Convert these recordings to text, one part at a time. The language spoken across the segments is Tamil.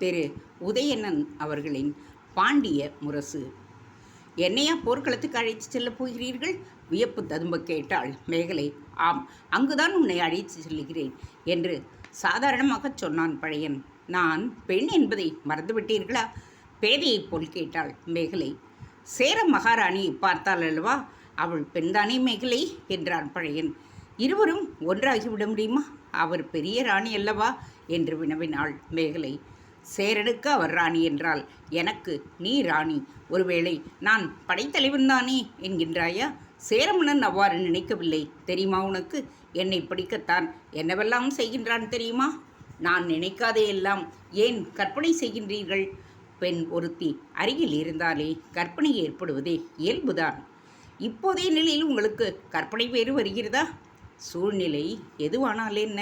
திரு உதயணன் அவர்களின் பாண்டிய முரசு. என்னையா போர்க்களத்துக்கு அழைத்து செல்லப் போகிறீர்கள்? வியப்பு ததும்ப கேட்டாள் மேகலை. ஆம், அங்குதான் உன்னை அழைத்து செல்லுகிறேன் என்று சாதாரணமாகச் சொன்னான் பழையன். நான் பெண் என்பதை மறந்துவிட்டீர்களா? பேதையைப் போல் கேட்டாள் மேகலை. சேர மகாராணியை பார்த்தாள் அல்லவா, அவள் பெண்தானே மேகலை என்றான் பழையன். இருவரும் ஒன்றாகிவிட முடியுமா? அவர் பெரிய ராணி அல்லவா என்று வினவினாள் மேகலை. சேரனுக்கு அவர் ராணி என்றால் எனக்கு நீ ராணி. ஒருவேளை நான் படைத்தலைவன்தானே என்கின்றாயா? சேரமன்னன் அவ்வாறு நினைக்கவில்லை தெரியுமா உனக்கு? என்னை பிடிக்கத்தான் என்னவெல்லாம் செய்கின்றான் தெரியுமா? நான் நினைக்காதே எல்லாம் ஏன் கற்பனை செய்கின்றீர்கள்? பெண் ஒருத்தி அருகில் இருந்தாலே கற்பனை ஏற்படுவதே இயல்புதான். இப்போதைய நிலையில் உங்களுக்கு கற்பனை வேறு வருகிறதா? சூழ்நிலை எதுவானால் என்ன,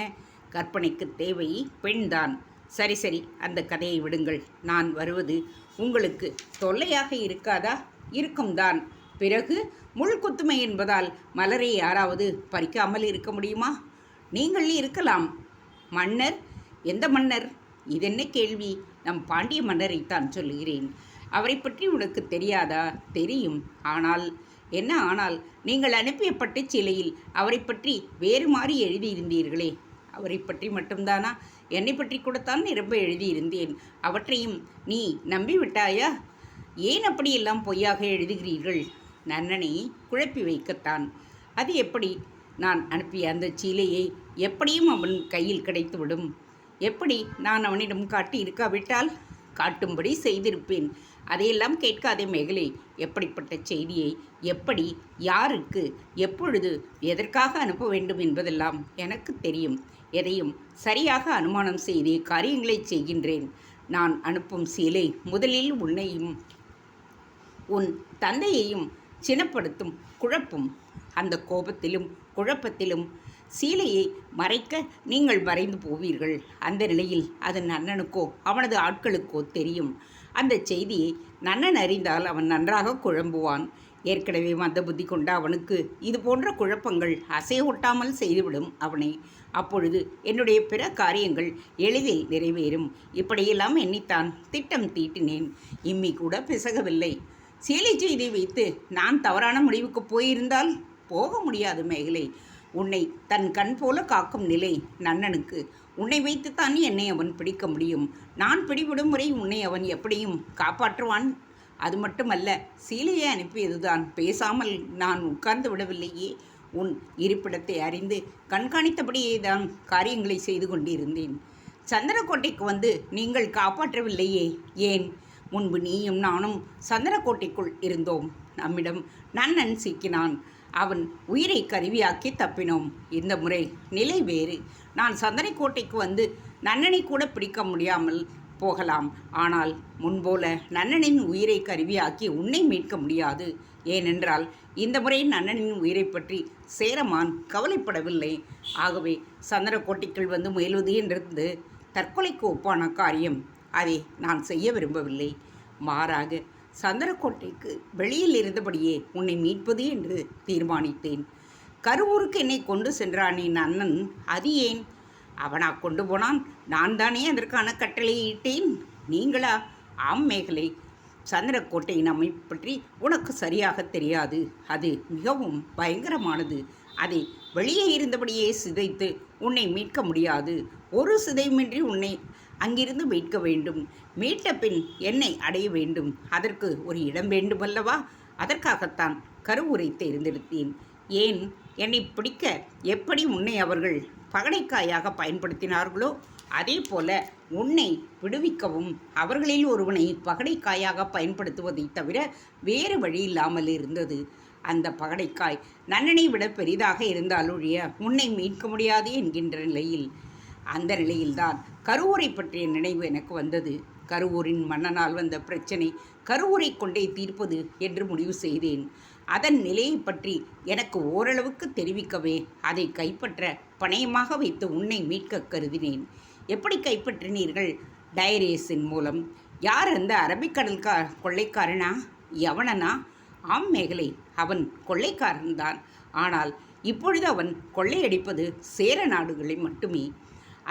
கற்பனைக்கு தேவை பெண்தான். சரி சரி, அந்த கதையை விடுங்கள். நான் வருவது உங்களுக்கு தொல்லையாக இருக்காதா? இருக்கும்தான். பிறகு முள்குத்துமை என்பதால் மலரை யாராவது பறிக்காமல் இருக்க முடியுமா? நீங்கள் இருக்கலாம். மன்னர்? எந்த மன்னர்? இதென்ன கேள்வி? நம் பாண்டிய மன்னரைத்தான் சொல்லுகிறேன். அவரை பற்றி உனக்கு தெரியாதா? தெரியும். ஆனால் என்ன ஆனால்? நீங்கள் அனுப்பிய பட்டுச்சீலையில் அவரை பற்றி வேறு மாறி எழுதியிருந்தீர்களே, அவரை பற்றி மட்டும்தானா? என்னை பற்றி கூடத்தான் நிரம்ப எழுதியிருந்தேன். அவற்றையும் நீ நம்பிவிட்டாயா? ஏன் அப்படியெல்லாம் பொய்யாக எழுதுகிறீர்கள்? நன்னனை குழப்பி வைக்கத்தான். அது எப்படி? நான் அனுப்பிய அந்த சீலையை எப்படியும் அவன் கையில் கிடைத்துவிடும். எப்படி? நான் அவனிடம் காட்டி இருக்காவிட்டால் காட்டும்படி செய்திருப்பேன். அதையெல்லாம் கேட்காதே மேகலை. எப்படிப்பட்ட செய்தியை எப்படி, யாருக்கு, எப்பொழுது, எதற்காக அனுப்ப வேண்டும் என்பதெல்லாம் எனக்கு தெரியும். எதையும் சரியாக அனுமானம் செய்தே காரியங்களை செய்கின்றேன். நான் அனுப்பும் சீலை முதலில் உன்னையும் உன் தந்தையையும் சினப்படுத்தும், குழப்பும். அந்த கோபத்திலும் குழப்பத்திலும் சீலையை மறைக்க நீங்கள் மறைந்து போவீர்கள். அந்த நிலையில் அது நன்னனுக்கோ அவனது ஆட்களுக்கோ தெரியும். அந்த செய்தியை நன்னன் அறிந்தால் அவன் நன்றாக குழம்புவான். ஏற்கனவே மந்த புத்தி கொண்ட அவனுக்கு இது போன்ற குழப்பங்கள் அசையொட்டாமல் செய்துவிடும் அவனை. அப்பொழுது என்னுடைய பிற காரியங்கள் எளிதில் நிறைவேறும். இப்படியெல்லாம் எண்ணித்தான் திட்டம் தீட்டினேன். இம்மி கூட பிசகவில்லை. சீலை செய்தி வைத்து நான் தவறான முடிவுக்கு போயிருந்தால் போக முடியாது மேகலை. உன்னை தன் கண் போல காக்கும் நிலை நன்னனுக்கு. உன்னை வைத்துத்தான் என்னை அவன் பிடிக்க முடியும். நான் பிடிபடும் முறை உன்னை அவன் எப்படியும் காப்பாற்றுவான். அது மட்டுமல்ல, சீலையை அனுப்பியதுதான், பேசாமல் நான் உட்கார்ந்து விடவில்லையே. உன் இருப்பிடத்தை அறிந்து கண்காணித்தபடியே தான் காரியங்களை செய்து கொண்டிருந்தேன். சந்தனக்கோட்டைக்கு வந்து நீங்கள் காப்பாற்றவில்லையே, ஏன்? முன்பு நீயும் நானும் சந்தனக்கோட்டைக்குள் இருந்தோம். நம்மிடம் நன்னன் சிக்கினான். அவன் உயிரை கருவியாக்கி தப்பினோம். இந்த முறை நிலை வேறு. நான் சந்தனக்கோட்டைக்கு வந்து நன்னனை கூட பிடிக்க முடியாமல் போகலாம். ஆனால் முன்போல நன்னனின் உயிரை கருவியாக்கி உன்னை மீட்க முடியாது. ஏனென்றால் இந்த முறை நன்னனின் உயிரை பற்றி சேரமான் கவலைப்படவில்லை. ஆகவே சந்தனக்கோட்டைக்குள் வந்து முயல்வது என்றிருந்து தற்கொலைக்கு ஒப்பான காரியம். அதை நான் செய்ய விரும்பவில்லை. மாறாக சந்தனக்கோட்டைக்கு வெளியில் இருந்தபடியே உன்னை மீட்பது என்று தீர்மானித்தேன். கருவூருக்கு என்னை கொண்டு சென்றானே அண்ணன், அது ஏன்? அவனா கொண்டு போனான்? நான் தானே அதற்கான கட்டளையிட்டேன். நீங்களா? ஆம் மேகலை. சந்தனக்கோட்டையின் அமைப்பு பற்றி உனக்கு சரியாக தெரியாது. அது மிகவும் பயங்கரமானது. அதை வெளியே இருந்தபடியே சிதைத்து உன்னை மீட்க முடியாது. ஒரு சிதையுமின்றி உன்னை அங்கிருந்து மீட்க வேண்டும். மீட்ட பின் என்னை அடைய வேண்டும். அதற்கு ஒரு இடம் வேண்டுமல்லவா? அதற்காகத்தான் கருவூரை தேர்ந்தெடுத்தேன். ஏன்? என்னை பிடிக்க எப்படி உன்னை அவர்கள் பகடைக்காயாக பயன்படுத்தினார்களோ அதே போல உன்னை விடுவிக்கவும் அவர்களில் ஒருவனை பகடைக்காயாக பயன்படுத்துவதை தவிர வேறு வழி இல்லாமல் இருந்தது. அந்த பகடைக்காய் நன்னனை விட பெரிதாக இருந்தாலொழிய உன்னை மீட்க முடியாது என்கின்ற நிலையில், அந்த நிலையில்தான் கருவூரை பற்றிய நினைவு எனக்கு வந்தது. கருவூரின் மன்னனால் வந்த பிரச்சனை கருவூரை கொண்டே தீர்ப்பது என்று முடிவு செய்தேன். அதன் நிலையை பற்றி எனக்கு ஓரளவுக்கு தெரிவிக்கவே அதை கைப்பற்ற பணயமாக வைத்து உன்னை மீட்க கருதினேன். எப்படி கைப்பற்றினீர்கள்? டைரேஸின் மூலம். யார் அந்த அரபிக்கடல் கொள்ளைக்காரனா? யவனனா? ஆம் மேகலை, அவன் கொள்ளைக்காரன்தான். ஆனால் இப்பொழுது அவன் கொள்ளையடிப்பது சேர நாடுகளை மட்டுமே.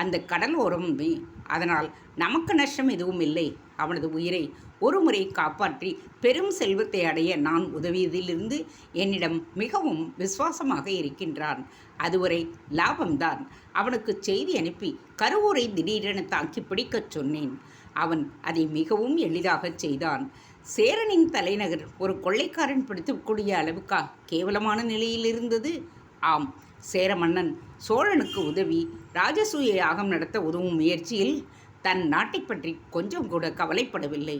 அந்த கடலோரமே அதனால் நமக்கு நஷ்டம் எதுவும் இல்லை. அவனது உயிரை ஒரு முறை காப்பாற்றி பெரும் செல்வத்தை அடைய நான் உதவியதிலிருந்து என்னிடம் மிகவும் விசுவாசமாக இருக்கின்றான். அதுவரை லாபம்தான். அவனுக்கு செய்தி அனுப்பி கருவூரை திடீரென தாக்கி பிடிக்கச் சொன்னேன். அவன் அதை மிகவும் எளிதாக செய்தான். சேரனின் தலைநகர் ஒரு கொள்ளைக்காரன் பிடித்துக்கூடிய அளவுக்கா கேவலமான நிலையில் இருந்தது? ஆம், சேர மன்னன் சோழனுக்கு உதவி ராஜசூய யாகம் நடத்த உதவும் முயற்சியில் தன் நாட்டை பற்றி கொஞ்சம் கூட கவலைப்படவில்லை.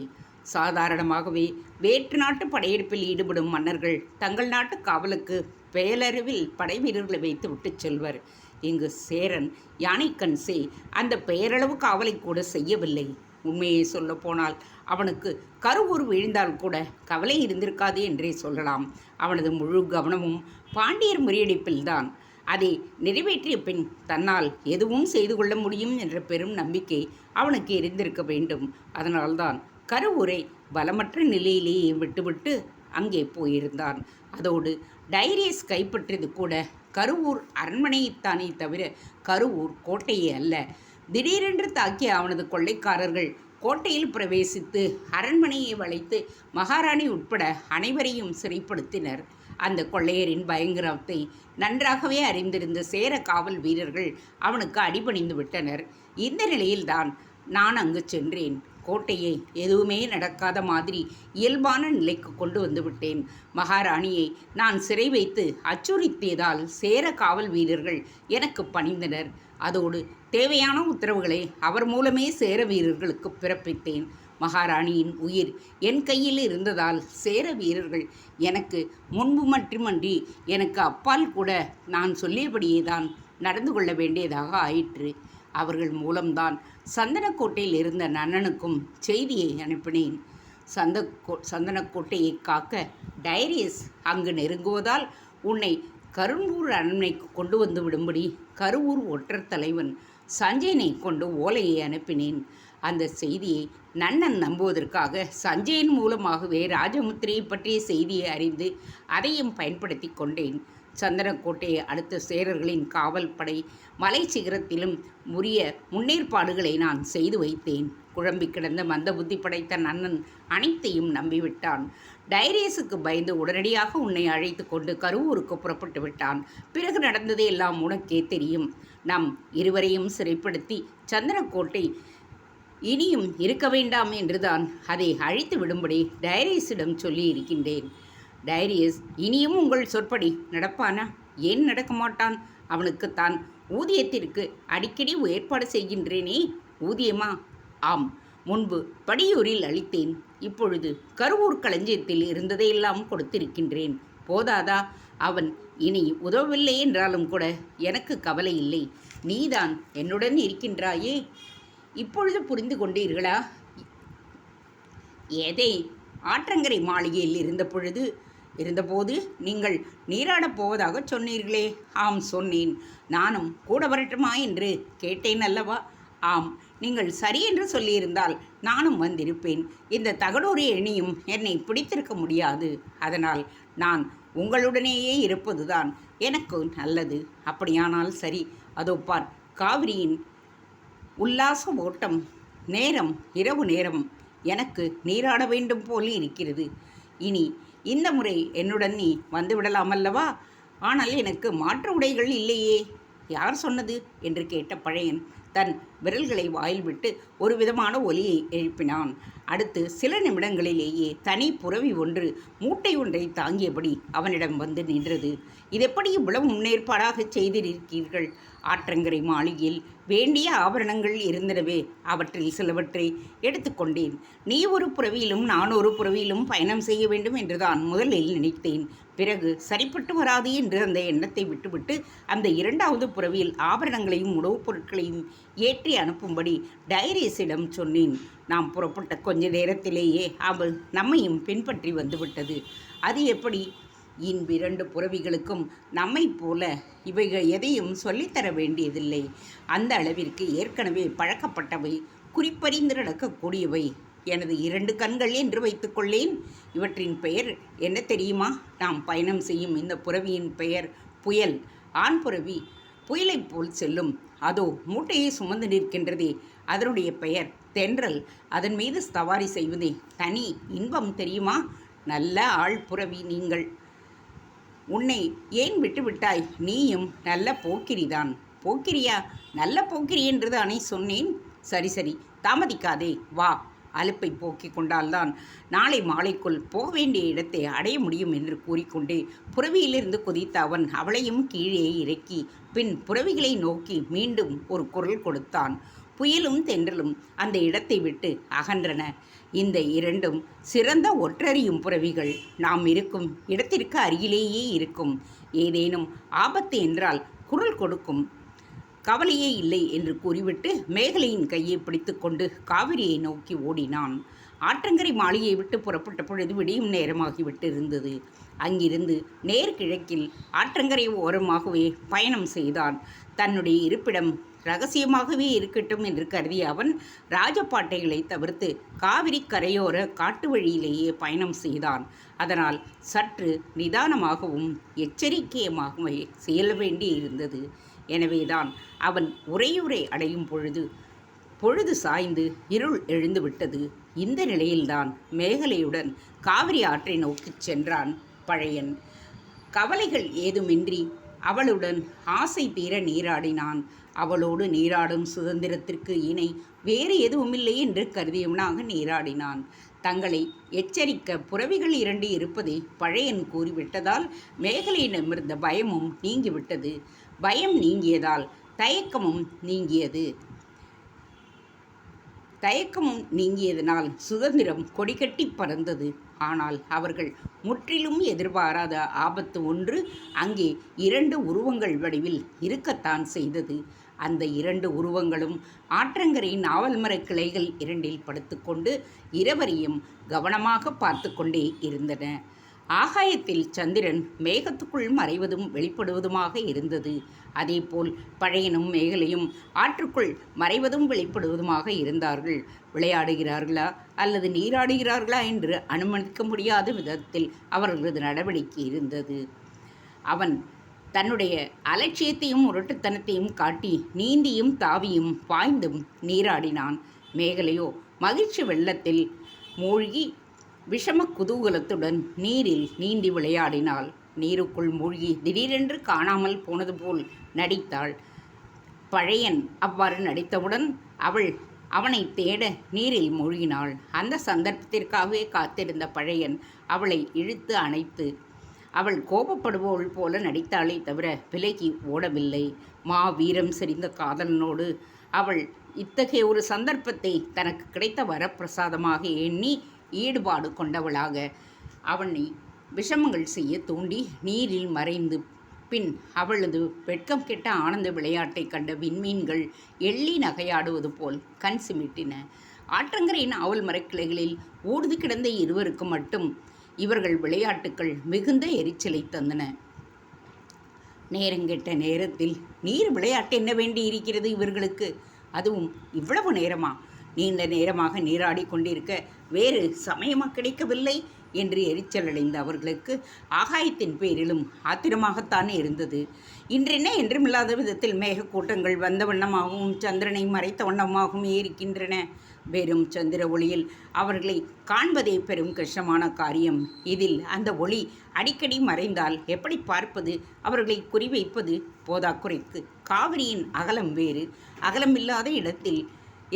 சாதாரணமாகவே வேற்று நாட்டு படையெடுப்பில் ஈடுபடும் மன்னர்கள் தங்கள் நாட்டு காவலுக்கு பெயரளவில் படை வீரர்களை வைத்து விட்டு செல்வர். இங்கு சேரன் யானைக்கன்சே அந்த பெயரளவு காவலை கூட செய்யவில்லை. உண்மையை சொல்லப்போனால் அவனுக்கு கருவூர் வீழ்ந்தால் கூட கவலை இருந்திருக்காது என்றே சொல்லலாம். அவனது முழு கவனமும் பாண்டியர் முறியடிப்பில்தான். அதை நிறைவேற்றிய பின் தன்னால் எதுவும் செய்து கொள்ள முடியும் என்ற பெரும் நம்பிக்கை அவனுக்கு இருந்திருக்க வேண்டும். அதனால்தான் கருவூரை பலமற்ற நிலையிலேயே விட்டுவிட்டு அங்கே போயிருந்தான். அதோடு டைரியஸ் கைப்பற்றியது கூட கருவூர் அரண்மனையைத்தானே தவிர கருவூர் கோட்டையே அல்ல. திடீரென்று தாக்கிய அவனது கொள்ளைக்காரர்கள் கோட்டையில் பிரவேசித்து அரண்மனையை வளைத்து மகாராணி உட்பட அனைவரையும் சிறைப்படுத்தினர். அந்த கொள்ளையரின் பயங்கரத்தை நன்றாகவே அறிந்திருந்த சேர காவல் வீரர்கள் அவனுக்கு அடிபணிந்து விட்டனர். இந்த நிலையில்தான் நான் அங்கு சென்றேன். கோட்டையை எதுவுமே நடக்காத மாதிரி இயல்பான நிலைக்கு கொண்டு வந்து விட்டேன். மகாராணியை நான் சிறை வைத்து அச்சுறுத்தியதால் சேர காவல் வீரர்கள் எனக்கு பணிந்தனர். அதோடு தேவையான உத்தரவுகளை அவர் மூலமே சேர வீரர்களுக்கு பிறப்பித்தேன். மகாராணியின் உயிர் என் கையில் இருந்ததால் சேர வீரர்கள் எனக்கு முன்பு மட்டுமன்றி எனக்கு அப்பால் கூட நான் சொல்லியபடியே தான் நடந்து கொள்ள வேண்டியதாக ஆயிற்று. அவர்கள் மூலம்தான் சந்தனக்கோட்டையில் இருந்த நன்னனுக்கும் செய்தியை அனுப்பினேன். சந்தனக்கோட்டையை காக்க டைரியஸ் அங்கு நெருங்குவதால் உன்னை கருவூர் அரண்மனைக்கு கொண்டு வந்து விடும்படி கருவூர் ஒற்றர் தலைவன் சஞ்சயனை கொண்டு ஓலையை அனுப்பினேன். அந்த செய்தியை நன்னன் நம்புவதற்காக சஞ்சயன் மூலமாகவே ராஜமுத்திரையை பற்றிய செய்தியை அறிந்து அதையும் பயன்படுத்தி கொண்டேன். சந்தனக்கோட்டையை அடுத்த சேரர்களின் காவல் படை மலை சிகரத்திலும் உரிய முன்னேற்பாடுகளை நான் செய்து வைத்தேன். குழம்பி கிடந்த மந்த புத்தி படைத்த நன்னன் அனைத்தையும் நம்பிவிட்டான். டைரியஸுக்கு பயந்து உடனடியாக உன்னை அழைத்து கொண்டு கருவூருக்கு புறப்பட்டு விட்டான். பிறகு நடந்தது எல்லாம் உனக்கே தெரியும். நம் இருவரையும் சிறைப்படுத்தி சந்தனக்கோட்டை இனியும் இருக்க வேண்டாம் என்றுதான் அதை அழித்து விடும்படி டைரியஸிடம் சொல்லி இருக்கின்றேன். டைரியஸ் இனியும் உங்கள் சொற்படி நடப்பானா? ஏன் நடக்க மாட்டான்? அவனுக்கு தான் ஊதியத்திற்கு அடிக்கடி ஏற்பாடு செய்கின்றேனே. ஊதியமா? ஆம், முன்பு படியூரில் அளித்தேன். இப்பொழுது கருவூர் களஞ்சியத்தில் இருந்ததையெல்லாம் கொடுத்திருக்கின்றேன். போதாதா? அவன் இனி உதவவில்லை என்றாலும் கூட எனக்கு கவலை இல்லை. நீதான் என்னுடன் இருக்கின்றாயே. இப்பொழுது புரிந்து கொண்டீர்களா? எதை? ஆற்றங்கரை மாளிகையில் இருந்தபோது நீங்கள் நீராடப் போவதாக சொன்னீர்களே. ஆம், சொன்னேன். நானும் கூட வரட்டுமா என்று கேட்டேன் அல்லவா? ஆம், நீங்கள் சரி என்று சொல்லியிருந்தால் நானும் வந்திருப்பேன். இந்த தகடூரி எண்ணியும் என்னை பிடித்திருக்க முடியாது. அதனால் நான் உங்களுடனேயே இருப்பதுதான் எனக்கு நல்லது. அப்படியானால் சரி. அதோ பார், காவிரியின் உல்லாச ஓட்டம் நேரம் இரவு நேரம். எனக்கு நீராட வேண்டும் போல் இருக்கிறது. இனி இந்த முறை என்னுடன் நீ வந்துவிடலாமல்லவா? ஆனால் எனக்கு மாற்று உடைகள் இல்லையே. யார் சொன்னது என்று கேட்ட பழையன் தன் விரல்களை வாயில் விட்டு ஒரு விதமான ஒலியை எழுப்பினான். அடுத்து சில நிமிடங்களிலேயே தனி புரவி ஒன்று மூட்டை ஒன்றை தாங்கியபடி அவனிடம் வந்து நின்றது. இதெப்படி இவ்வளவு முன்னேற்பாடாக செய்திருக்கிறீர்கள்? ஆற்றங்கரை மாளிகையில் வேண்டிய ஆபரணங்கள் இருந்தனவே, அவற்றில் சிலவற்றை எடுத்துக்கொண்டேன். நீ ஒரு புறவியிலும் நான் ஒரு புறவியிலும் பயணம் செய்ய வேண்டும் என்றுதான் முதலில் நினைத்தேன். பிறகு சரிப்பட்டு வராது என்று அந்த எண்ணத்தை விட்டுவிட்டு அந்த இரண்டாவது புறவியில் ஆபரணங்களையும் உணவுப் பொருட்களையும் ஏற்றி அனுப்பும்படி டைரியஸிடம் சொன்னேன். நாம் புறப்பட்ட கொஞ்ச நேரத்திலேயே அவள் நம்மையும் பின்பற்றி வந்துவிட்டது. அது எப்படி? இவ்விரண்டு புறவிகளுக்கும் நம்மை போல இவைகள் எதையும் சொல்லித்தர வேண்டியதில்லை. அந்த அளவிற்கு ஏற்கனவே பழக்கப்பட்டவை, குறிப்பறிந்து நடக்கக்கூடியவை. எனது 2 கண்கள் என்று வைத்துக்கொள்ளேன். இவற்றின் பெயர் என்ன தெரியுமா? நாம் பயணம் செய்யும் இந்த புறவியின் பெயர் புயல். ஆண் புறவி புயலை போல் செல்லும். அதோ மூட்டையை சுமந்து நிற்கின்றதே, அதனுடைய பெயர் தென்றல். அதன் மீது சவாரி செய்வதே தனி இன்பம் தெரியுமா? நல்ல ஆள் புரவி நீங்கள். உன்னை ஏன் விட்டுவிட்டாய்? நீயும் நல்ல போக்கிரிதான். போக்கிரியா? நல்ல போக்கிரி என்று தானே சொன்னேன். சரி சரி, தாமதிக்காதே, வா. அலுப்பை போக்கிக் கொண்டால்தான் நாளை மாலைக்குள் போக வேண்டிய இடத்தை அடைய முடியும் என்று கூறிக்கொண்டே புறவியிலிருந்து குதித்த அவன் அவளையும் கீழே இறக்கி பின் புறவிகளை நோக்கி மீண்டும் ஒரு குரல் கொடுத்தான். புயலும் தென்றலும் அந்த இடத்தை விட்டு அகன்றன. இந்த இரண்டும் சிறந்த ஒற்றறியும் புறவிகள். நாம் இருக்கும் இடத்திற்கு அருகிலேயே இருக்கும். ஏதேனும் ஆபத்து என்றால் குரல் கொடுக்கும். கவலையே இல்லை என்று கூறிவிட்டு மேகலையின் கையை பிடித்து கொண்டு காவிரியை நோக்கி ஓடினான். ஆற்றங்கரை மாளிகையை விட்டு புறப்பட்ட பொழுது விடியும் நேரமாகிவிட்டு இருந்தது. அங்கிருந்து நேர்கிழக்கில் ஆற்றங்கரை ஓரமாகவே பயணம் செய்தான். தன்னுடைய இருப்பிடம் ரகசியமாகவே இருக்கட்டும் என்று கருதிய அவன் ராஜபாட்டைகளை தவிர்த்து காவிரி கரையோர காட்டு வழியிலேயே பயணம் செய்தான். அதனால் சற்று நிதானமாகவும் எச்சரிக்கையமாகவே செய்ய வேண்டி இருந்தது. எனவேதான் அவன் உறையூரை அடையும் பொழுது சாய்ந்து இருள் எழுந்துவிட்டது. இந்த நிலையில்தான் மேகலையுடன் காவிரி ஆற்றை நோக்கிச் சென்றான் பழையன். கவலைகள் ஏதுமின்றி அவளுடன் ஆசை தீர நீராடினான். அவளோடு நீராடும் சுதந்திரத்திற்கு இணை வேறு எதுவுமில்லை என்று கருதியவனாக நீராடினான். தங்களை எச்சரிக்க புறவிகள் இரண்டு இருப்பதை பழையன் கூறிவிட்டதால் மேகலையிடமிருந்த பயமும் நீங்கிவிட்டது. பயம் நீங்கியதால் தயக்கமும் நீங்கியதனால் சுதந்திரம் கொடிகட்டி பறந்தது. ஆனால் அவர்கள் முற்றிலும் எதிர்பாராத ஆபத்து ஒன்று அங்கே இரண்டு உருவங்கள் வடிவில் இருக்கத்தான் செய்தது. அந்த இரண்டு உருவங்களும் ஆற்றங்கரை நாவல் மரக் கிளைகள் இரண்டில் படுத்துக்கொண்டு இருவரையும் கவனமாக பார்த்து கொண்டே இருந்தன. ஆகாயத்தில் சந்திரன் மேகத்துக்குள் மறைவதும் வெளிப்படுவதுமாக இருந்தது. அதேபோல் பழையனும் மேகலையும் ஆற்றுக்குள் மறைவதும் வெளிப்படுவதுமாக இருந்தார்கள். விளையாடுகிறார்களா அல்லது நீராடுகிறார்களா என்று அனுமதிக்க முடியாத விதத்தில் அவர்களது நடவடிக்கை இருந்தது. அவன் தன்னுடைய அலட்சியத்தையும் முரட்டுத்தனத்தையும் காட்டி நீந்தியும் தாவியும் பாய்ந்தும் நீராடினான். மேகலையோ மகிழ்ச்சி வெள்ளத்தில் மூழ்கி விஷம குதூகலத்துடன் நீரில் நீந்தி விளையாடினாள். நீருக்குள் மூழ்கி திடீரென்று காணாமல் போனது போல் நடித்தாள். பழையன் அவ்வாறு நடித்தவுடன் அவனை தேட நீரில் மூழ்கினாள். அந்த சந்தர்ப்பத்திற்காகவே காத்திருந்த பழையன் அவளை இழுத்து அணைத்து அவள் கோபப்படுபவள் போல நடித்தாளே தவிர விலகி ஓடவில்லை. வீரம் செறிந்த காதலனோடு அவள் இத்தகைய ஒரு சந்தர்ப்பத்தை தனக்கு கிடைத்த வரப்பிரசாதமாக எண்ணி ஈடுபாடு கொண்டவளாக அவனை விஷமங்கள் செய்ய தூண்டி நீரில் மறைந்து பின் அவளது வெட்கம் கெட்ட ஆனந்த விளையாட்டை கண்ட விண்மீன்கள் எள்ளி நகையாடுவது போல் கண் சிமிட்டின. ஆற்றங்கரை நாவல் மரக்கிளைகளில் ஊர்ந்து கிடந்த இருவருக்கு மட்டும் இவர்கள் விளையாட்டுக்கள் மிகுந்த எரிச்சலை தந்தன. நேரங்கெட்ட நேரத்தில் நீர் விளையாட்டு என்ன வேண்டி இருக்கிறது இவர்களுக்கு? அதுவும் இவ்வளவு நேரமா? நீண்ட நேரமாக நீராடி கொண்டிருக்க வேறு சமயமாக கிடைக்கவில்லை என்று எரிச்சலடைந்த அவர்களுக்கு ஆகாயத்தின் பேரிலும் ஆத்திரமாகத்தான் இருந்தது. இன்றென்ன என்றுமில்லாத விதத்தில் மேகக்கூட்டங்கள் வந்த வண்ணமாகவும் சந்திரனை மறைத்த வண்ணமாகவும் இருக்கின்றன. வெறும் சந்திர ஒளியில் அவர்களை காண்பதே பெரும் கஷ்டமான காரியம். இதில் அந்த ஒளி அடிக்கடி மறைந்தால் எப்படி பார்ப்பது? அவர்களை குறிவைப்பது போதாக்குறைக்கு காவிரியின் அகலம் வேறு. அகலமில்லாத இடத்தில்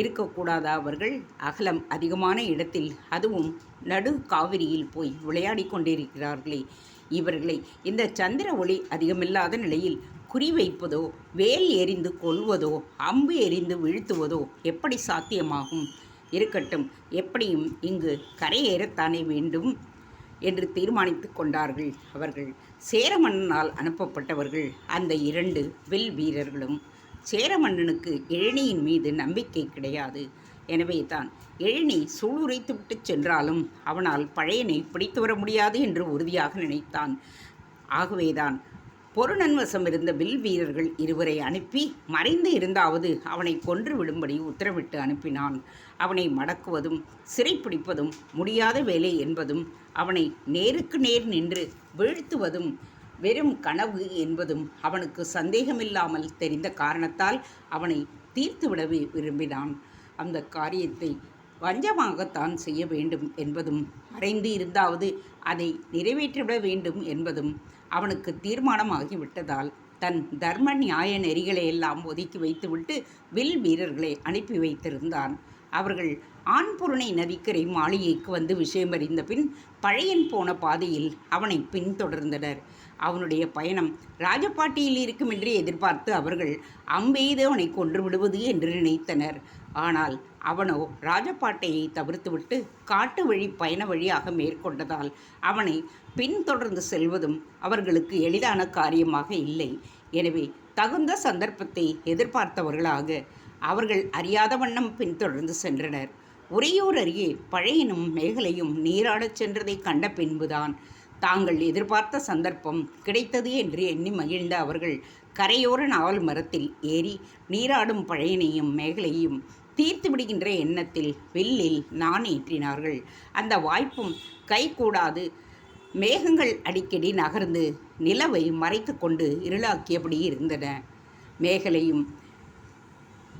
இருக்கக்கூடாதா அவர்கள்? அகலம் அதிகமான இடத்தில், அதுவும் நடு காவிரியில் போய் விளையாடி கொண்டிருக்கிறார்களே. இவர்களை இந்த சந்திர ஒளி அதிகமில்லாத நிலையில் குறிவைப்பதோ வேல் எறிந்து கொள்வதோ அம்பு எறிந்து வீழ்த்துவதோ எப்படி சாத்தியமாகும்? இருக்கட்டும், எப்படியும் இங்கு கரையேறத்தானே வேண்டும் என்று தீர்மானித்து கொண்டார்கள் அவர்கள். சேர மன்னனால் அனுப்பப்பட்டவர்கள் அந்த இரண்டு வில் வீரர்களும். சேர மன்னனுக்கு எழினியின் மீது நம்பிக்கை கிடையாது. எனவே தான் எழினி சூளுரைத்து விட்டு சென்றாலும் அவனால் பழையனை பிடித்து வர முடியாது என்று உறுதியாக நினைத்தான். ஆகவேதான் பொருணன் வசம் இருந்த வில் வீரர்கள் இருவரை அனுப்பி மறைந்து இருந்தாவது அவனை கொன்று விடும்படி உத்தரவிட்டு அனுப்பினான். அவனை மடக்குவதும் சிறைப்பிடிப்பதும் முடியாத வேலை என்பதும் அவனை நேருக்கு நேர் நின்று வீழ்த்துவதும் வெறும் கனவு என்பதும் அவனுக்கு சந்தேகமில்லாமல் தெரிந்த காரணத்தால் அவனை தீர்த்துவிடவே விரும்பினான். அந்த காரியத்தை வஞ்சமாகத்தான் செய்ய வேண்டும் என்பதும், மறைந்து இருந்தாவது அதை நிறைவேற்றிவிட வேண்டும் என்பதும் அவனுக்கு தீர்மானமாகிவிட்டதால் தன் தர்ம நியாய நெறிகளையெல்லாம் ஒதுக்கி வைத்துவிட்டு வில் வீரர்களை அனுப்பி வைத்திருந்தான். அவர்கள் ஆண்பொருணை நதிக்கரை மாளிகைக்கு வந்து விஷயம் அறிந்த பின் பழையன் போன பாதையில் அவனை பின்தொடர்ந்தனர். அவனுடைய பயணம் ராஜபாட்டியில் இருக்கும் என்று எதிர்பார்த்து அவர்கள் அம்பெய்து அவனை கொன்று விடுவது என்று நினைத்தனர். ஆனால் அவனோ ராஜபாட்டையை தவிர்த்துவிட்டு காட்டு வழி பயண வழியாக மேற்கொண்டதால் அவனை பின்தொடர்ந்து செல்வதும் அவர்களுக்கு எளிதான காரியமாக இல்லை. எனவே தகுந்த சந்தர்ப்பத்தை எதிர்பார்த்தவர்களாக அவர்கள் அறியாத வண்ணம் பின்தொடர்ந்து சென்றனர். உறையூர் அருகே பழையனும் மேகலையும் நீராடச் சென்றதை கண்ட பின்புதான் தாங்கள் எதிர்பார்த்த சந்தர்ப்பம் கிடைத்தது என்று எண்ணி மகிழ்ந்த அவர்கள் கரையோர நாவல் மரத்தில் ஏறி நீராடும் பழையனையும் மேகலையும் தீர்த்து விடுகின்ற எண்ணத்தில் வில்லில் நாணேற்றினார்கள். அந்த வாய்ப்பும் கைகூடாது. மேகங்கள் அடிக்கடி நகர்ந்து நிலவை மறைத்து கொண்டு இருளாக்கியபடி இருந்தன. மேகலையும்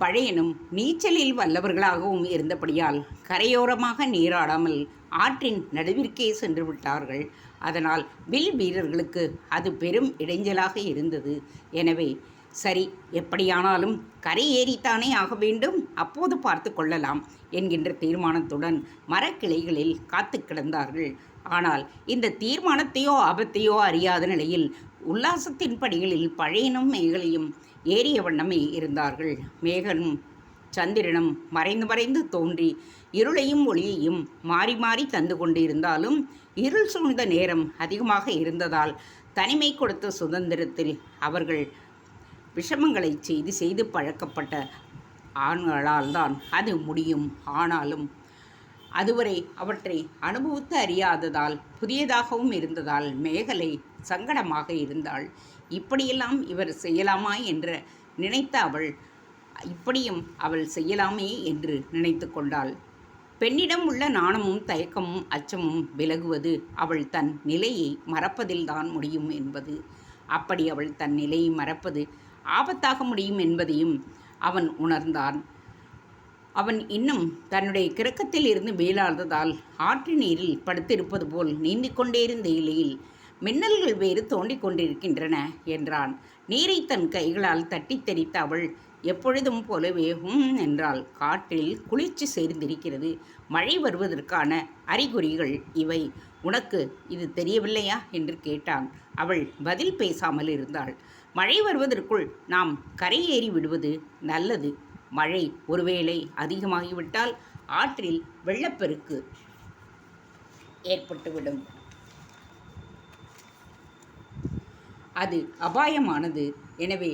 பழையனும் நீச்சலில் வல்லவர்களாகவும் இருந்தபடியால் கரையோரமாக நீராடாமல் ஆற்றின் நடுவிற்கே சென்று விட்டார்கள். அதனால் வில் வீரர்களுக்கு அது பெரும் இடைஞ்சலாக இருந்தது. எனவே சரி, எப்படியானாலும் கரை ஏறித்தானே ஆக வேண்டும், அப்போது பார்த்து கொள்ளலாம் என்கின்ற தீர்மானத்துடன் மரக்கிளைகளில் காத்து கிடந்தார்கள். ஆனால் இந்த தீர்மானத்தையோ ஆபத்தையோ அறியாத நிலையில் உல்லாசத்தின் படிகளில் பழையனும் மேகலையும் ஏறிய வண்ணமே இருந்தார்கள். மேகனும் சந்திரனும் மறைந்து மறைந்து தோன்றி இருளையும் ஒளியையும் மாறி மாறி தந்து கொண்டு இருந்தாலும் இருள் சூழ்ந்த நேரம் அதிகமாக இருந்ததால் தனிமை கொடுத்த சுதந்திரத்தில் அவர்கள் விஷமங்களை செய்து செய்து பழக்கப்பட்ட ஆண்களால் தான் அது முடியும். ஆனாலும் அதுவரை அவற்றை அனுபவித்து அறியாததால் புதியதாகவும் இருந்ததால் மேகலை சங்கடமாக இருந்தாள். இப்படியெல்லாம் இவர் செய்யலாமா என்று நினைத்த அவள் இப்படியும் அவள் செய்யலாமே என்று நினைத்து கொண்டாள். பெண்ணிடம் உள்ள நாணமும் தயக்கமும் அச்சமும் விலகுவது அவள் தன் நிலையை மறப்பதில்தான் முடியும் என்பது. அப்படி அவள் தன் நிலையை மறப்பது ஆபத்தாக முடியும் என்பதையும் அவன் உணர்ந்தான். அவன் இன்னும் தன்னுடைய கிறக்கத்தில் இருந்து மீளாததால் ஆற்று நீரில் படுத்திருப்பது போல் நீந்தி கொண்டே இருந்த இலையில் மின்னல்கள் வேறு தோண்டிக் கொண்டிருக்கின்றன என்றான். நீரை தன் கைகளால் தட்டி தெரித்த அவள் எப்பொழுதும் போலவே என்றால் காற்றில் குளிர்ச்சி சேர்ந்திருக்கிறது. மழை வருவதற்கான அறிகுறிகள் இவை. உனக்கு இது தெரியவில்லையா என்று கேட்டான். அவள் பதில் பேசாமல் இருந்தாள். மழை வருவதற்குள் நாம் கரையேறி விடுவது நல்லது. மழை ஒருவேளை அதிகமாகிவிட்டால் ஆற்றில் வெள்ளப்பெருக்கு ஏற்பட்டுவிடும். அது அபாயமானது. எனவே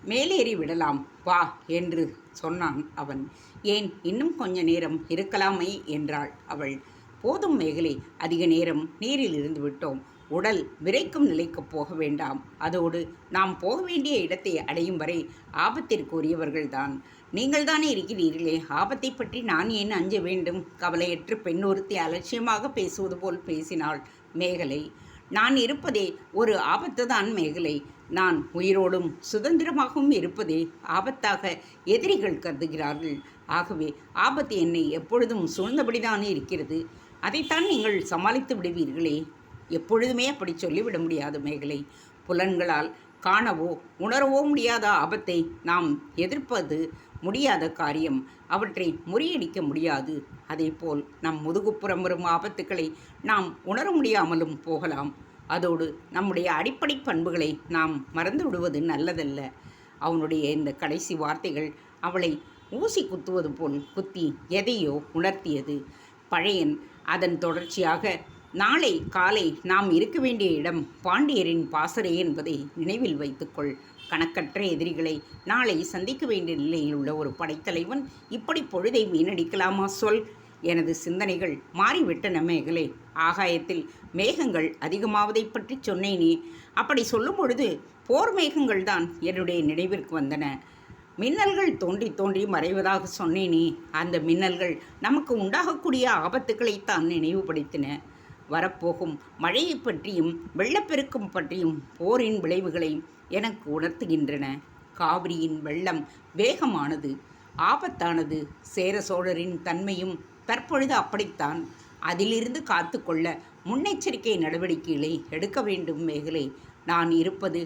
மேலேறி விடலாம், வா என்று சொன்னான் அவன். ஏன், இன்னும் கொஞ்ச நேரம் இருக்கலாமே என்றாள் அவள். போதும் மேகலை, அதிக நேரம் நீரில் இருந்து விட்டோம். உடல் விரைக்கும் நிலைக்கு போக வேண்டாம். அதோடு நாம் போக வேண்டிய இடத்தை அடையும் வரை ஆபத்திற்குரியவர்கள்தான் நீங்கள் தானே இருக்கிறீர்களே. ஆபத்தை பற்றி நான் ஏன் அஞ்ச வேண்டும்? கவலையற்று பெண் ஒருத்தி அலட்சியமாக பேசுவது போல் பேசினாள் மேகலை. நான் இருப்பதே ஒரு ஆபத்து தான் மேகலை. நான் உயிரோடும் சுதந்திரமாகவும் இருப்பதே ஆபத்தாக எதிரிகள் கருதுகிறார்கள். ஆகவே ஆபத்து என்னை எப்பொழுதும் சூழ்ந்தபடிதானே இருக்கிறது. அதைத்தான் நீங்கள் சமாளித்து விடுவீர்களே. எப்பொழுதுமே அப்படி சொல்லிவிட முடியாது மேகலை. புலன்களால் காணவோ உணரவோ முடியாத ஆபத்தை நாம் எதிர்ப்பது முடியாத காரியம். அவற்றை முறியடிக்க முடியாது. அதேபோல் நம் முதுகுப்புறம் வரும் ஆபத்துக்களை நாம் உணர முடியாமலும் போகலாம். அதோடு நம்முடைய அடிப்படை பண்புகளை நாம் மறந்து விடுவது நல்லதல்ல. அவனுடைய இந்த கடைசி வார்த்தைகள் அவளை ஊசி குத்துவது போல் குத்தி எதையோ உணர்த்தியது. பழையன் அதன் தொடர்ச்சியாக, நாளை காலை நாம் இருக்க வேண்டிய இடம் பாண்டியரின் பாசறை என்பதை நினைவில் வைத்துக்கொள். கணக்கற்ற எதிரிகளை நாளை சந்திக்க வேண்டிய நிலையில் உள்ள ஒரு படைத்தலைவன் இப்படி பொழுதை வீணடிக்கலாமா சொல்? எனது சிந்தனைகள் மாறிவிட்டன மேகலை. ஆகாயத்தில் மேகங்கள் அதிகமாவதை பற்றி சொன்னேனே, அப்படி சொல்லும் பொழுது போர் மேகங்கள் தான் என்னுடைய நினைவிற்கு வந்தன. மின்னல்கள் தோன்றி தோன்றி மறைவதாக சொன்னேனே, அந்த மின்னல்கள் நமக்கு உண்டாகக்கூடிய ஆபத்துக்களைத்தான் நினைவுபடுத்தின. வரப்போகும் மழையை பற்றியும் வெள்ளப்பெருக்கம் பற்றியும் போரின் விளைவுகளை எனக்கு உணர்த்துகின்றன. காவிரியின் வெள்ளம் வேகமானது, ஆபத்தானது. சேர சோழரின் தன்மையும் தற்பொழுது அப்படித்தான். அதிலிருந்து காத்து கொள்ள முன்னெச்சரிக்கை நடவடிக்கைகளை எடுக்க வேண்டும். மேகலை, நான் இருப்பது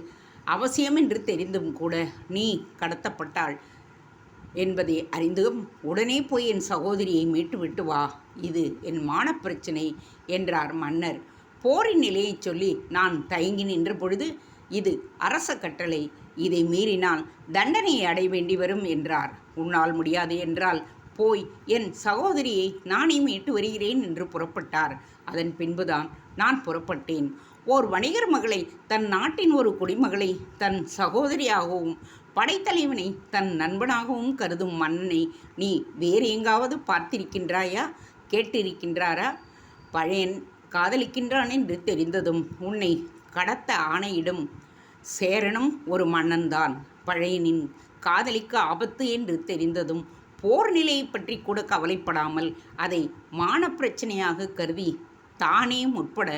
அவசியம் என்று தெரிந்தும் கூட நீ கடத்தப்பட்டாள் என்பதை அறிந்தும் உடனே போய் என் சகோதரியை மீட்டுவிட்டு வா. இது என் மானப்பிரச்சினை என்றார் மன்னர். போரின் நிலையை சொல்லி நான் தயங்கி நின்ற பொழுது இது அரச கட்டளை, இதை மீறினால் தண்டனையை அடைய வேண்டி வரும் என்றார். உன்னால் முடியாது என்றால் போய் என் சகோதரியை நானே மீட்டு வருகிறேன் என்று புறப்பட்டார். அதன் பின்புதான் நான் புறப்பட்டேன். ஓர் வணிகர் மகளை, தன் நாட்டின் ஒரு குடிமகளை தன் சகோதரியாகவும் படைத்தலைவனை தன் நண்பனாகவும் கருதும் மன்னனை நீ வேறு எங்காவது பார்த்திருக்கின்றாயா, கேட்டிருக்கின்றாரா? பழையன் காதலிக்கின்றான் என்று தெரிந்ததும் உன்னை கடத்த ஆணையிடும் சேரனும் ஒரு மன்னன்தான். பழையனின் காதலிக்கு ஆபத்து என்று தெரிந்ததும் போர் நிலையை பற்றி கூட கவலைப்படாமல் அதை மான பிரச்சனையாக கருதி தானே முற்பட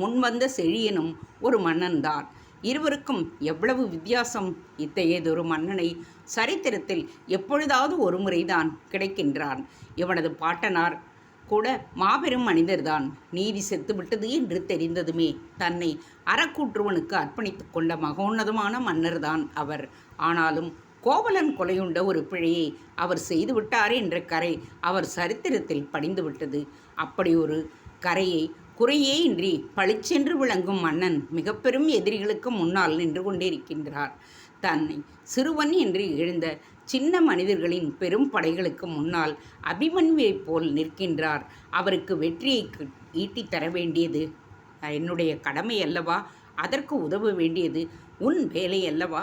முன்வந்த செழியனும் ஒரு மன்னன்தான். இருவருக்கும் எவ்வளவு வித்தியாசம்! இத்தகையதொரு மன்னனை சரித்திரத்தில் எப்பொழுதாவது ஒரு முறைதான் கிடைக்கின்றான். இவனது பாட்டனார் கூட மாபெரும் மனிதர்தான். நீதி செத்துவிட்டது என்று தெரிந்ததுமே தன்னை அறக்கூற்றுவனுக்கு அர்ப்பணித்து கொண்ட மகோன்னதமான மன்னர்தான் அவர். ஆனாலும் கோவலன் கொலையுண்ட ஒரு பிழையை அவர் செய்துவிட்டார் என்ற கரை அவர் சரித்திரத்தில் படிந்துவிட்டது. அப்படி ஒரு கரையை குறையே இன்றி பளிச்சென்று விளங்கும் மன்னன் மிக பெரும் எதிரிகளுக்கு முன்னால் நின்று கொண்டிருக்கின்றார். தன்னை சிறுவன் என்று எழுந்த சின்ன மனிதர்களின் பெரும் படைகளுக்கு முன்னால் அபிமன்யுவைப் போல் நிற்கின்றார். அவருக்கு வெற்றியை ஈட்டித் தர வேண்டியது என்னுடைய கடமை அல்லவா? அதற்கு உதவ வேண்டியது உன் வேலை அல்லவா?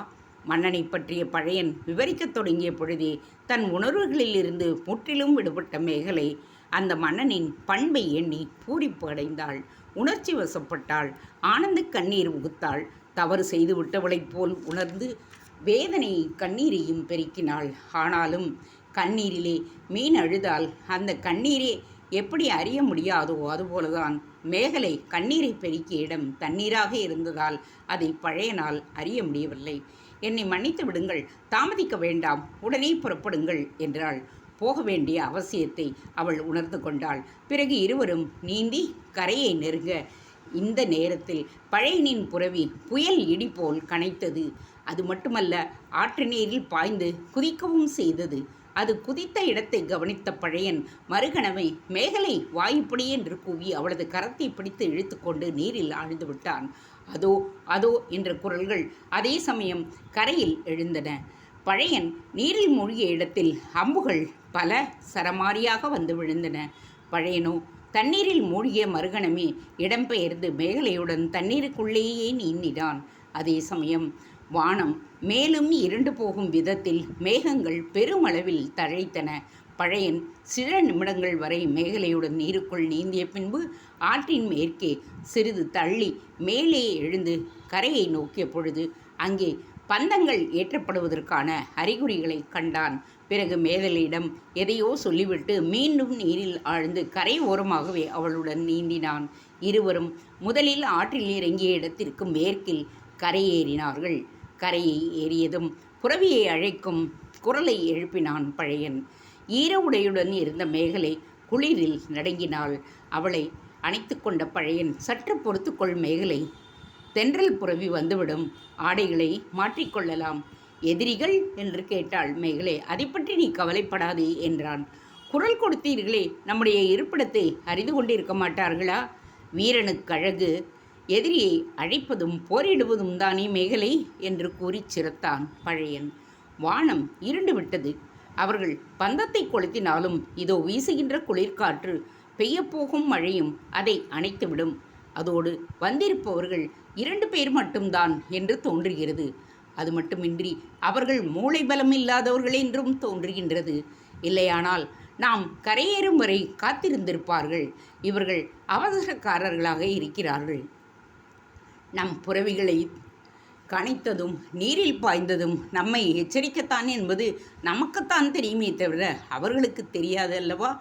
மன்னனை பற்றிய பழையன் விவரிக்கத் தொடங்கிய பொழுதே தன் உணர்வுகளில் இருந்து முற்றிலும் விடுபட்ட மேகலை அந்த மன்னனின் பண்பை எண்ணி பூரிப்பு அடைந்தாள். உணர்ச்சி வசப்பட்டாள். ஆனந்த கண்ணீர் உகுத்தாள். தவறு செய்து விட்டவளைப் போல் உணர்ந்து வேதனை கண்ணீரையும் பெருக்கினாள். ஆனாலும் கண்ணீரிலே மீன் அழுதால் அந்த கண்ணீரே எப்படி அறிய முடியாதோ அதுபோலதான் மேகலை கண்ணீரை பெருக்கிய இடம் தண்ணீராக இருந்ததால் அதை பழையனால் அறிய முடியவில்லை. என்னை மன்னித்து விடுங்கள், தாமதிக்க வேண்டாம், உடனே புறப்படுங்கள் என்றாள். போக வேண்டிய அவசியத்தை அவள் உணர்ந்து கொண்டாள். பிறகு இருவரும் நீந்தி கரையை நெருங்க இந்த நேரத்தில் பழையனின் புரவி புயல் இடி போல் கனைத்தது. அது மட்டுமல்ல, ஆற்று நீரில் பாய்ந்து குதிக்கவும் செய்தது. அது குதித்த இடத்தை கவனித்த பழையன் மறுகணவை மேகலை வாயுப்படி என்று கூவி அவளது கரத்தை பிடித்து இழுத்து கொண்டு நீரில் ஆழ்ந்து விட்டான். அதோ அதோ என்ற குரல்கள் அதே சமயம் கரையில் எழுந்தன. பழையன் நீரில் மூழ்கிய இடத்தில் அம்புகள் பல சரமாரியாக வந்து விழுந்தன. பழையனோ தண்ணீரில் மூழ்கிய மறுகணமே இடம்பெயர்ந்து மேகலையுடன் தண்ணீருக்குள்ளேயே நீந்தினான். அதே சமயம் வானம் மேலும் இருண்டு போகும் விதத்தில் மேகங்கள் பெருமளவில் தழைத்தன. பழையன் சில நிமிடங்கள் வரை மேகலையுடன் நீருக்குள் நீந்திய பின்பு ஆற்றின் மேற்கே சிறிது தள்ளி மேலே எழுந்து கரையை நோக்கிய பொழுது அங்கே பந்தங்கள் ஏற்றப்படுவதற்கான அறிகுறிகளை கண்டான். பிறகு மேகலையிடம் எதையோ சொல்லிவிட்டு மீண்டும் நீரில் ஆழ்ந்து கரை ஓரமாகவே அவளுடன் நீந்தினான். இருவரும் முதலில் ஆற்றில் இறங்கிய இடத்திற்கு மேற்கில் கரையேறினார்கள். கரையை ஏறியதும் புரவியை அழைக்கும் குரலை எழுப்பினான் பழையன். ஈர உடையுடன் இருந்த மேகலை குளிரில் நடுங்கினாள். அவளை அணைத்து கொண்ட பழையன், சற்று பொறுத்துக்கொள் மேகலை, தென்றல் புரவி வந்துவிடும், ஆடைகளை மாற்றிக்கொள்ளலாம். எதிரிகள் என்று கேட்டாள் மேகலை. அதை பற்றி நீ கவலைப்படாதே என்றான். குரல் கொடுத்தீர்களே, நம்முடைய இருப்பிடத்தை அறிந்து கொண்டிருக்க மாட்டார்களா? வீரனுக்கு அழகு எதிரியை அழைப்பதும் போரிடுவதும் தானே மேகலை என்று கூறி சிரித்தான் பழையன். வானம் இருண்டு விட்டது. அவர்கள் பந்தத்தை கொளுத்தினாலும் இதோ வீசுகின்ற குளிர்காற்று, பெய்யப்போகும் மழையும் அதை அணைத்துவிடும். அதோடு வந்திருப்பவர்கள் 2 பேர் மட்டும்தான் என்று தோன்றுகிறது. அது மட்டுமின்றி அவர்கள் மூளை பலம் இல்லாதவர்கள் என்றும் தோன்றுகின்றது. இல்லையானால் நாம் கரையேறும் வரை காத்திருந்திருப்பார்கள். இவர்கள் அவசரக்காரர்களாக இருக்கிறார்கள். நம் புறவிகளை கனைத்ததும் நீரில் பாய்ந்ததும் நம்மை எச்சரிக்கத்தான் என்பது நமக்குத்தான் தெரியுமே தவிர அவர்களுக்கு தெரியாது அல்லவா?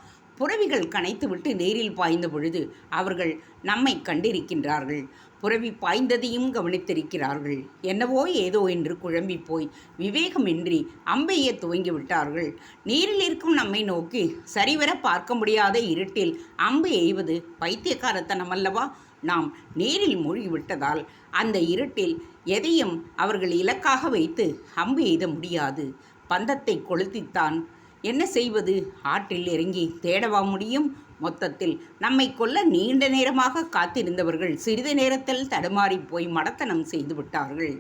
புரவிகள் கனைத்துவிட்டு நீரில் பாய்ந்த பொழுது அவர்கள் நம்மை கண்டிருக்கின்றார்கள். புரவி பாய்ந்ததையும் கவனித்திருக்கிறார்கள். என்னவோ ஏதோ என்று குழம்பி போய் விவேகமின்றி அம்பெய்ய துவங்கிவிட்டார்கள். நீரில் இருக்கும் நம்மை நோக்கி சரிவர பார்க்க முடியாத இருட்டில் அம்பு எய்வது பைத்தியக்காரத்தனம் அல்லவா? நாம் நீரில் மூழ்கிவிட்டதால் அந்த இருட்டில் எதையும் அவர்கள் இலக்காக வைத்து அம்பு எய்த முடியாது. பந்தத்தை கொளுத்தித்தான் என்ன செய்வது? ஆற்றில் இறங்கி தேடவா முடியும்? மொத்தத்தில் நம்மை கொல்ல நீண்ட நேரமாக காத்திருந்தவர்கள் சிறிது நேரத்தில் தடுமாறி போய் மடத்தனம் செய்து விட்டார்கள்.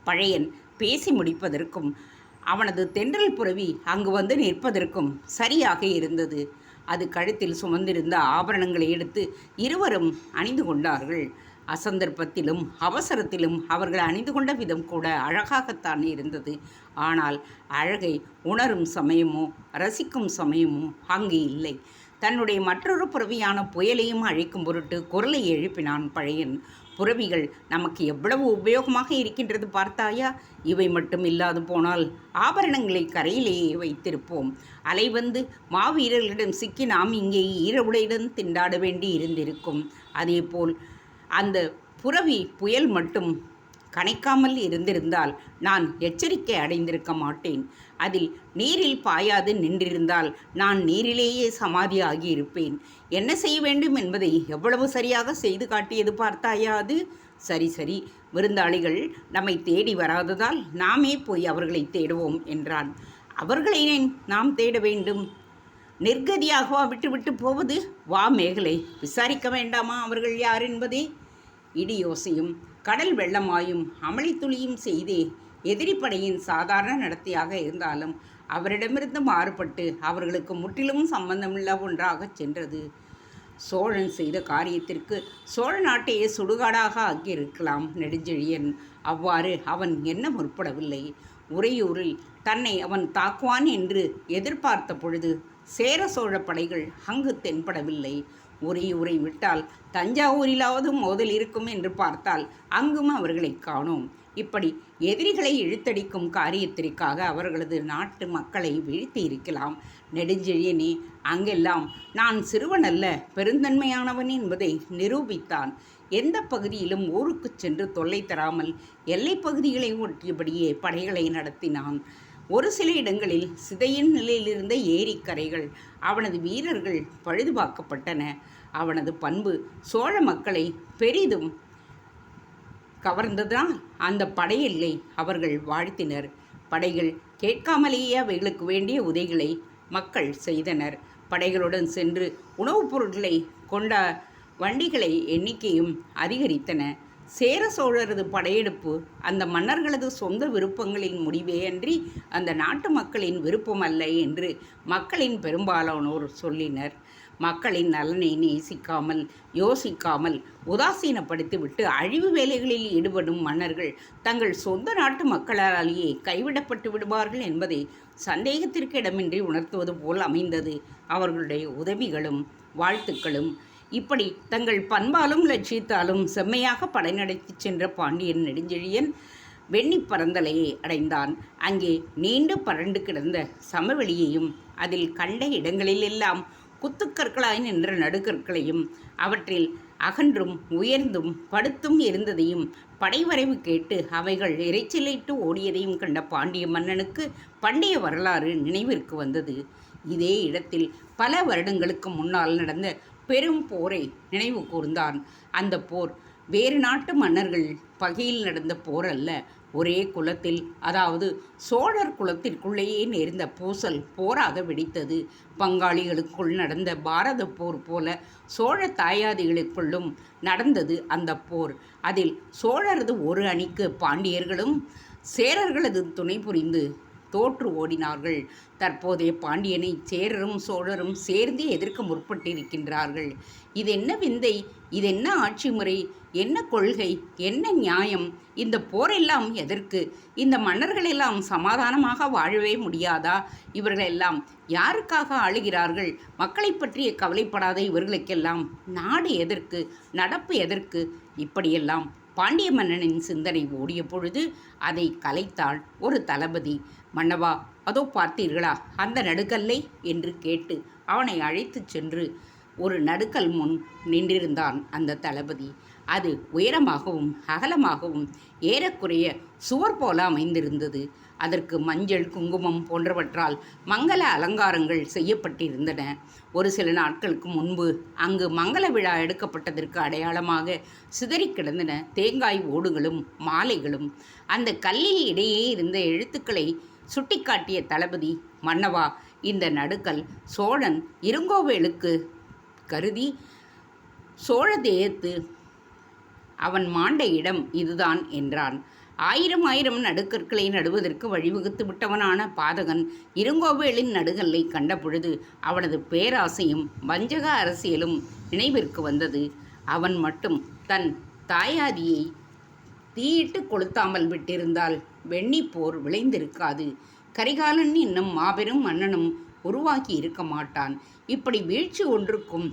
பழையன் பேசி முடிப்பதற்கும் அவனது தென்றல் புரவி அங்கு வந்து நிற்பதற்கும் சரியாக இருந்தது. அது கழுத்தில் சுமந்திருந்த ஆபரணங்களை எடுத்து இருவரும் அணிந்து கொண்டார்கள். அசந்தர்ப்பத்திலும் அவசரத்திலும் அவர்கள் அணிந்து கொண்ட விதம் கூட அழகாகத்தான் இருந்தது. ஆனால் அழகை உணரும் சமயமோ ரசிக்கும் சமயமோ அங்கு இல்லை. தன்னுடைய மற்றொரு புரவியான புயலையும் அழைக்கும் பொருட்டு குரலை எழுப்பினான் பழையன். புரவிகள் நமக்கு எவ்வளவு உபயோகமாக இருக்கின்றது பார்த்தாயா? இவை மட்டும் இல்லாது போனால் ஆபரணங்களை கரையிலேயே வைத்திருப்போம். அலை வந்து மாவீரர்களிடம் சிக்கி நாம் இங்கே ஈரவுடையுடன் திண்டாட வேண்டி இருந்திருக்கும். அதேபோல் அந்த புரவி புயல் மட்டும் கனைக்காமல் இருந்திருந்தால் நான் எச்சரிக்கை அடைந்திருக்க மாட்டேன். அதில் நீரில் பாயாது நின்றிருந்தால் நான் நீரிலேயே சமாதி ஆகியிருப்பேன். என்ன செய்ய வேண்டும் என்பதை எவ்வளவு சரியாக செய்து காட்டியது பார்த்தாயா அது? சரி சரி, விருந்தாளிகள் நம்மை தேடி வராததால் நாமே போய் அவர்களை தேடுவோம் என்றான். அவர்களை நாம் தேட வேண்டும்? நிர்கதியாகவா விட்டுவிட்டு போவது? வா மேகலை, விசாரிக்க வேண்டாமா அவர்கள் யார் என்பதே? இடியோசையும் கடல் வெள்ளமாயும் அமளித்துளியும் செய்தே எதிரிப்படையின் சாதாரண நடத்தையாக இருந்தாலும் அவரிடமிருந்து மாறுபட்டு அவர்களுக்கு முற்றிலும் சம்பந்தமில்ல ஒன்றாகச் சென்றது. சோழன் செய்த காரியத்திற்கு சோழ நாட்டையே சுடுகாடாக ஆக்கியிருக்கலாம் நெடுஞ்செழியன். அவ்வாறு அவன் என்ன முற்படவில்லை. உறையூரில் தன்னை அவன் தாக்குவான் என்று எதிர்பார்த்த பொழுது சேர சோழ படைகள் அங்கு தென்படவில்லை. உறையூரை விட்டால் தஞ்சாவூரிலாவது மோதல் இருக்கும் என்று பார்த்தால் அங்கும் அவர்களை காணோம். இப்படி எதிரிகளை இழுத்தடிக்கும் காரியத்திற்காக அவர்களது நாட்டு மக்களை வீழ்த்தி இருக்கலாம். நெடுஞ்செழியனே அங்கெல்லாம் நான் சிறுவன் அல்ல, பெருந்தன்மையானவன் என்பதை நிரூபித்தான். எந்த பகுதியிலும் ஊருக்கு சென்று தொல்லை தராமல் எல்லை பகுதிகளை ஒட்டியபடியே படைகளை நடத்தினான். ஒரு சில இடங்களில் சிதையின் நிலையிலிருந்த ஏரிக்கரைகள் அவனது வீரர்கள் பழுதுபார்க்கப்பட்டன. அவனது பண்பு சோழ மக்களை பெரிதும் கவர்ந்ததால் அந்த படையெல்லை அவர்கள் வாழ்த்தினர். படைகள் கேட்காமலேயே அவைகளுக்கு வேண்டிய உதவிகளை மக்கள் செய்தனர். படைகளுடன் சென்று உணவுப் பொருட்களை கொண்ட வண்டிகளை எண்ணிக்கையும் அதிகரித்தன. சேர சோழரது படையெடுப்பு அந்த மன்னர்களது சொந்த விருப்பங்களின் முடிவே அன்றி அந்த நாட்டு மக்களின் விருப்பம் அல்ல என்று மக்களின் பெரும்பாலானோர் சொல்லினர். மக்களின் நலனை நேசிக்காமல் யோசிக்காமல் உதாசீனப்படுத்திவிட்டு அழிவு வேலைகளில் ஈடுபடும் மன்னர்கள் தங்கள் சொந்த நாட்டு மக்களாலேயே கைவிடப்பட்டு விடுவார்கள் என்பதை சந்தேகத்திற்கு இடமின்றி உணர்த்துவது போல் அமைந்தது அவர்களுடைய உதவிகளும் வாழ்த்துக்களும். இப்படி தங்கள் பண்பாலும் லட்சியத்தாலும் செம்மையாக படைநடத்தி சென்ற பாண்டியன் நெடுஞ்செழியன் வெண்ணி பரந்தலையை அடைந்தான். அங்கே நீண்டு பரண்டு கிடந்த சமவெளியையும் அதில் கண்ட இடங்களிலெல்லாம் குத்துக்கற்களாய் நின்ற நடுக்கற்களையும் அவற்றில் அகன்றும் உயர்ந்தும் படுத்தும் இருந்ததையும் படைவரைவு கேட்டு அவைகள் இறைச்சலிட்டு ஓடியதையும் கண்ட பாண்டிய மன்னனுக்கு பண்டைய வரலாறு நினைவிற்கு வந்தது. இதே இடத்தில் பல வருடங்களுக்கு முன்னால் நடந்த பெரும் போரை நினைவு கூர்ந்தான். அந்த போர் வேறு நாட்டு மன்னர்கள் பகையில் நடந்த போர் அல்ல. ஒரே குலத்தில், அதாவது சோழர் குலத்திற்குள்ளேயே நேர்ந்த பூசல் போராக வெடித்தது. பங்காளிகளுக்குள் நடந்த பாரத போர் போல சோழ தாயாதிகளுக்குள்ளும் நடந்தது அந்த போர். அதில் சோழரது ஒரு அணிக்கு பாண்டியர்களும் சேரர்களது துணை புரிந்து தோற்று ஓடினார்கள். தற்போதைய பாண்டியனை சேரரும் சோழரும் சேர்ந்து எதிர்க்க முற்பட்டிருக்கின்றார்கள். இது என்ன விந்தை? இது என்ன ஆட்சி முறை? என்ன கொள்கை? என்ன நியாயம்? இந்த போரெல்லாம் எதற்கு? இந்த மன்னர்களெல்லாம் சமாதானமாக வாழவே முடியாதா? இவர்களெல்லாம் யாருக்காக ஆளுகிறார்கள்? மக்களை பற்றிய கவலைப்படாத இவர்களுக்கெல்லாம் நாடு எதற்கு? நடப்பு எதற்கு? இப்படியெல்லாம் பாண்டிய மன்னனின் சிந்தனை ஓடிய பொழுது அதை கலைத்தாள் ஒரு தளபதி. மன்னவா, அதோ பார்த்தீர்களா அந்த நடுக்கல்லை என்று கேட்டு அவனை அழைத்துச் சென்று ஒரு நடுக்கல் முன் நின்றிருந்தான் அந்த தளபதி. அது உயரமாகவும் அகலமாகவும் ஏறக்குறைய சுவர் போல அமைந்திருந்தது. அதற்கு மஞ்சள், குங்குமம் போன்றவற்றால் மங்கள அலங்காரங்கள் செய்யப்பட்டிருந்தன. ஒரு சில நாட்களுக்கு முன்பு அங்கு மங்கள விழா எடுக்கப்பட்டதற்கு அடையாளமாக சிதறி கிடந்தன தேங்காய் ஓடுகளும் மாலைகளும். அந்த கல்லில் இடையே இருந்த எழுத்துக்களை சுட்டிக்காட்டிய தளபதி, மன்னவா, இந்த நடுக்கல் சோழன் இருங்கோவேலுக்கு கருதி சோழ தேயத்து அவன் மாண்ட இடம் இதுதான் என்றான். ஆயிரம் ஆயிரம் நடுக்கற்களை நடுவதற்கு வழிவகுத்து விட்டவனான பாதகன் இருங்கோவேலின் நடுகல்லை கண்டபொழுது அவனது பேராசையும் வஞ்சக அரசியலும் நினைவிற்கு வந்தது. அவன் மட்டும் தன் தாயாதியை தீயிட்டு கொளுத்தாமல் விட்டிருந்தால் வெண்ணிப்போர் விளைந்திருக்காது. கரிகாலன் என்னும் மாபெரும் மன்னனும் உருவாக்கி இருக்க மாட்டான். இப்படி வீழ்ச்சி ஒன்றுக்கும்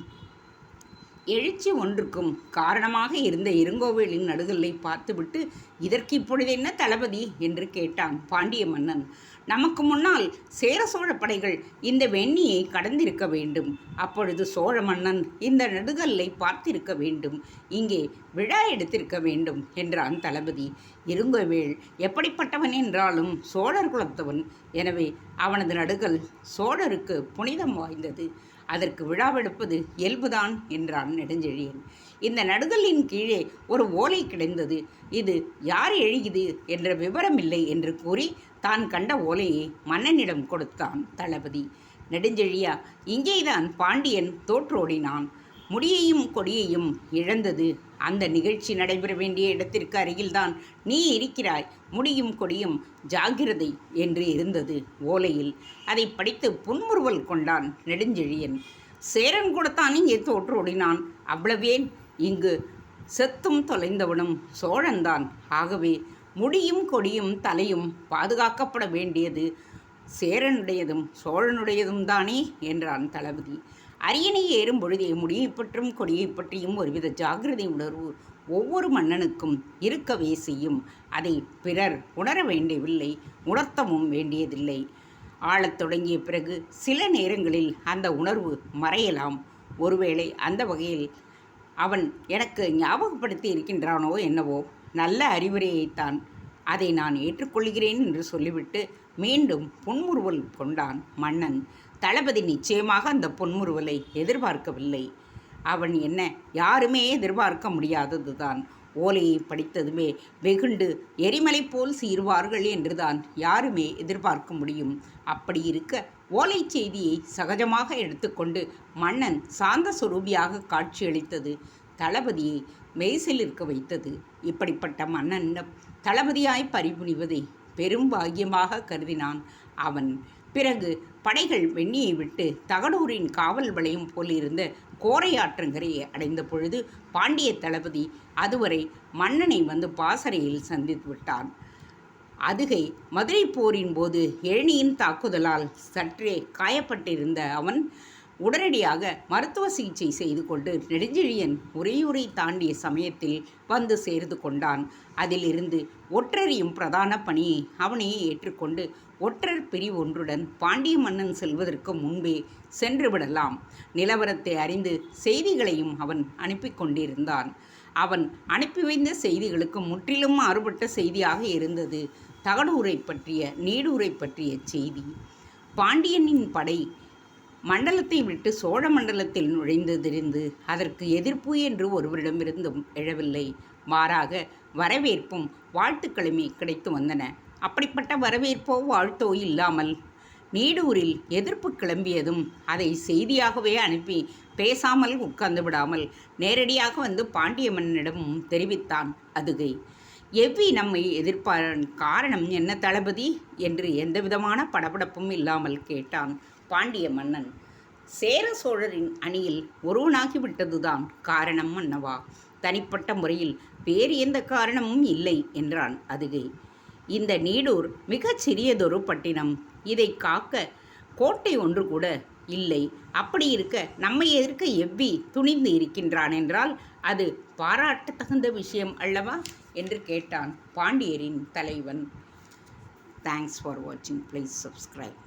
எழுச்சி ஒன்றுக்கும் காரணமாக இருந்த இருங்கோவேலின் நடுகல்லை பார்த்துவிட்டு, இதற்கு இப்பொழுது என்ன தளபதி என்று கேட்டான் பாண்டிய மன்னன். நமக்கு முன்னால் சேர சோழ படைகள் இந்த வெண்ணியை கடந்திருக்க வேண்டும். அப்பொழுது சோழ மன்னன் இந்த நடுகல்லை பார்த்திருக்க வேண்டும். இங்கே விழா எடுத்திருக்க வேண்டும் என்றான் தளபதி. இருங்கோவேல் எப்படிப்பட்டவன் என்றாலும் சோழர் குலத்தவன். எனவே அவனது நடுகல் சோழருக்கு புனிதம் வாய்ந்தது. அதற்கு விழாவெடுப்பது இயல்புதான் என்றான் நெடுஞ்செழியன். இந்த நடுகல்லின் கீழே ஒரு ஓலை கிடந்தது. இது யார் எழுதியது என்ற விவரமில்லை என்று கூறி தான் கண்ட ஓலையை மன்னனிடம் கொடுத்தான் தளபதி. நெடுஞ்செழியா, இங்கேதான் பாண்டியன் தோற்றோடினான், முடியையும் கொடியையும் இழந்தது. அந்த நிகழ்ச்சி நடைபெற வேண்டிய இடத்திற்கு அருகில்தான் நீ இருக்கிறாய். முடியும் கொடியும் ஜாகிரதை என்று இருந்தது ஓலையில். அதை படித்து புன்முறுவல் கொண்டான் நெடுஞ்செழியன். சேரன் கூடத்தான் இங்கே தோற்றோடினான். அவ்வளவேன், இங்கு செத்தும் தொலைந்தவனும் சோழன்தான். ஆகவே முடியும் கொடியும் தலையும் பாதுகாக்கப்பட வேண்டியது சேரனுடையதும் சோழனுடையதும் தானே என்றான் தளபதி. அரியணை ஏறும் பொழுதே முடியை பற்றும் கொடியை பற்றியும் ஒருவித ஜாகிரதை உணர்வு ஒவ்வொரு மன்னனுக்கும் இருக்கவே செய்யும். அதை பிறர் உணர வேண்டியவில்லை, உணர்த்தவும் வேண்டியதில்லை. ஆளத் தொடங்கிய பிறகு சில நேரங்களில் அந்த உணர்வு மறையலாம். ஒருவேளை அந்த வகையில் அவன் எனக்கு ஞாபகப்படுத்தி இருக்கின்றானோ என்னவோ. நல்ல அறிவுரையைத்தான், அதை நான் ஏற்றுக்கொள்கிறேன் என்று சொல்லிவிட்டு மீண்டும் புன்முறுவல் கொண்டான் மன்னன். தளபதி நிச்சயமாக அந்த புன்முறுவலை எதிர்பார்க்கவில்லை. அவன் என்ன, யாருமே எதிர்பார்க்க முடியாததுதான். ஓலையை படித்ததுமே வெகுண்டு எரிமலை போல் சீர்வார்கள் என்றுதான் யாருமே எதிர்பார்க்க முடியும். அப்படி இருக்க ஓலை செய்தியை சகஜமாக எடுத்துக்கொண்டு மன்னன் சாந்த சுரூபியாக காட்சியளித்தது தளபதியை மெய்சிலிருக்க வைத்தது. இப்படிப்பட்ட மன்னனிடம் தளபதியாய் பறிபுரிவதை பெரும் பாக்கியமாக கருதினான் அவன். பிறகு படைகள் வெண்ணியை விட்டு தகடூரின் காவல் வளையம் போலிருந்த கோரையாற்றங்கரையை அடைந்த பொழுது பாண்டிய தளபதி அதுவரை மன்னனை வந்து பாசறையில் சந்தித்து விட்டான். அதுகை மதுரை போரின் போது எழினியின் தாக்குதலால் சற்றே காயப்பட்டிருந்த அவன் உடனடியாக மருத்துவ சிகிச்சை செய்து கொண்டு நெடுஞ்செழியன் உறையூரை தாண்டிய சமயத்தில் வந்து சேர்ந்து கொண்டான். அதிலிருந்து ஒற்றறியும் பிரதான பணியை அவனையே ஏற்றுக்கொண்டு ஒற்றர் பிரிவு ஒன்றுடன் பாண்டிய மன்னன் செல்வதற்கு முன்பே சென்று விடலாம். நிலவரத்தை அறிந்து செய்திகளையும் அவன் அனுப்பி கொண்டிருந்தான். அவன் அனுப்பி வைத்த செய்திகளுக்கு முற்றிலும் மாறுபட்ட செய்தியாக இருந்தது தகடூரை பற்றிய, நீடூரை பற்றிய செய்தி. பாண்டியனின் படை மண்டலத்தை விட்டு சோழ மண்டலத்தில் நுழைந்ததிருந்து அதற்கு எதிர்ப்பு என்று ஒருவரிடமிருந்தும் எழவில்லை. மாறாக வரவேற்பும் வாழ்த்துக்களுமே கிடைத்து வந்தன. அப்படிப்பட்ட வரவேற்போ வாழ்த்தோ இல்லாமல் நீடூரில் எதிர்ப்பு கிளம்பியதும் அதை செய்தியாகவே அனுப்பி பேசாமல் உட்கார்ந்து விடாமல் நேரடியாக வந்து பாண்டிய மன்னனிடமும் தெரிவித்தான் அதுகை. எவ்வி நம்மை காரணம் என்ன தளபதி என்று எந்தவிதமான படபடப்பும் இல்லாமல் கேட்டான் பாண்டிய மன்னன். சேர சோழரின் அணியில் ஒருவனாகிவிட்டதுதான் காரணம் மன்னவா. தனிப்பட்ட முறையில் வேறு எந்த காரணமும் இல்லை என்றான் அதுகை. இந்த நீடூர் மிகச் சிறியதொரு பட்டினம். இதை காக்க கோட்டை ஒன்று கூட இல்லை. அப்படி இருக்க நம்மை எதிர்க்க எவ்வி துணிந்து இருக்கின்றான் என்றால் அது பாராட்ட தகுந்த விஷயம் அல்லவா என்று கேட்டான் பாண்டியரின் தலைவன். தேங்க்ஸ் ஃபார் வாட்சிங். Please subscribe.